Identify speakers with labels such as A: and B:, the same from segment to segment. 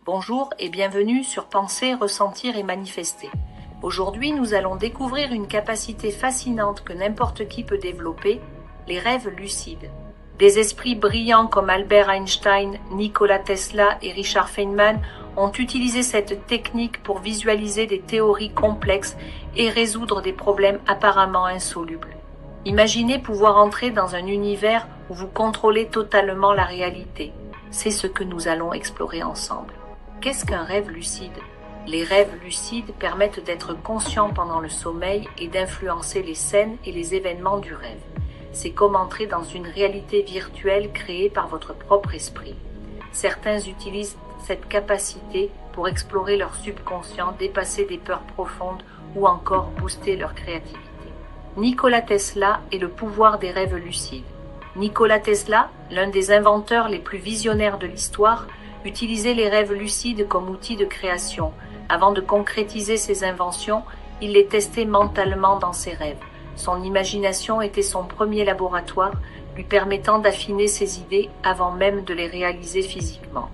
A: Bonjour et bienvenue sur Penser, Ressentir et Manifester. Aujourd'hui, nous allons découvrir une capacité fascinante que n'importe qui peut développer, les rêves lucides. Des esprits brillants comme Albert Einstein, Nikola Tesla et Richard Feynman ont utilisé cette technique pour visualiser des théories complexes et résoudre des problèmes apparemment insolubles. Imaginez pouvoir entrer dans un univers où vous contrôlez totalement la réalité. C'est ce que nous allons explorer ensemble. Qu'est-ce qu'un rêve lucide ? Les rêves lucides permettent d'être conscient pendant le sommeil et d'influencer les scènes et les événements du rêve. C'est comme entrer dans une réalité virtuelle créée par votre propre esprit. Certains utilisent cette capacité pour explorer leur subconscient, dépasser des peurs profondes ou encore booster leur créativité. Nikola Tesla et le pouvoir des rêves lucides. Nikola Tesla, l'un des inventeurs les plus visionnaires de l'histoire, utilisait les rêves lucides comme outil de création. Avant de concrétiser ses inventions, il les testait mentalement dans ses rêves. Son imagination était son premier laboratoire, lui permettant d'affiner ses idées avant même de les réaliser physiquement.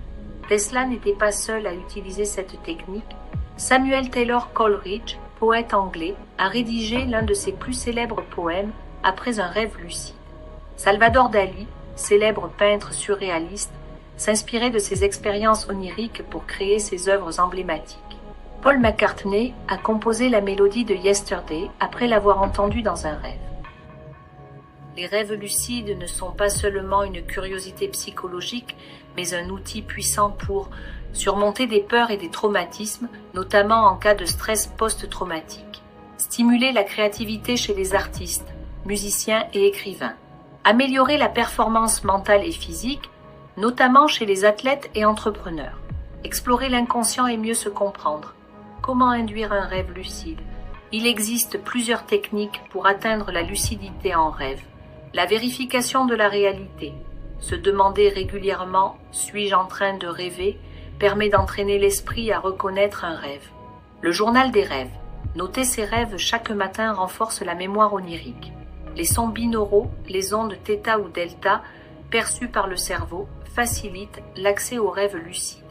A: Tesla n'était pas seul à utiliser cette technique. Samuel Taylor Coleridge, poète anglais, a rédigé l'un de ses plus célèbres poèmes après un rêve lucide. Salvador Dali, célèbre peintre surréaliste, s'inspirait de ses expériences oniriques pour créer ses œuvres emblématiques. Paul McCartney a composé la mélodie de Yesterday après l'avoir entendue dans un rêve. Les rêves lucides ne sont pas seulement une curiosité psychologique, mais un outil puissant pour surmonter des peurs et des traumatismes, notamment en cas de stress post-traumatique. Stimuler la créativité chez les artistes, musiciens et écrivains. Améliorer la performance mentale et physique, notamment chez les athlètes et entrepreneurs. Explorer l'inconscient et mieux se comprendre. Comment induire un rêve lucide ? Il existe plusieurs techniques pour atteindre la lucidité en rêve. La vérification de la réalité. Se demander régulièrement « suis-je en train de rêver ?» permet d'entraîner l'esprit à reconnaître un rêve. Le journal des rêves. Noter ses rêves chaque matin renforce la mémoire onirique. Les sons binauraux, les ondes θ ou delta, perçues par le cerveau, facilitent l'accès aux rêves lucides.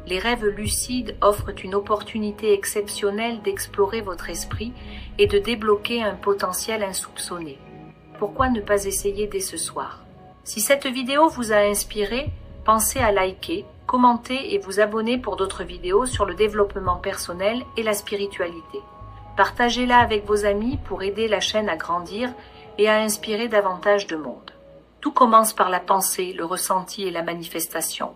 A: Les rêves lucides offrent une opportunité exceptionnelle d'explorer votre esprit et de débloquer un potentiel insoupçonné. Pourquoi ne pas essayer dès ce soir ? Si cette vidéo vous a inspiré, pensez à liker, commenter et vous abonner pour d'autres vidéos sur le développement personnel et la spiritualité. Partagez-la avec vos amis pour aider la chaîne à grandir et à inspirer davantage de monde. Tout commence par la pensée, le ressenti et la manifestation.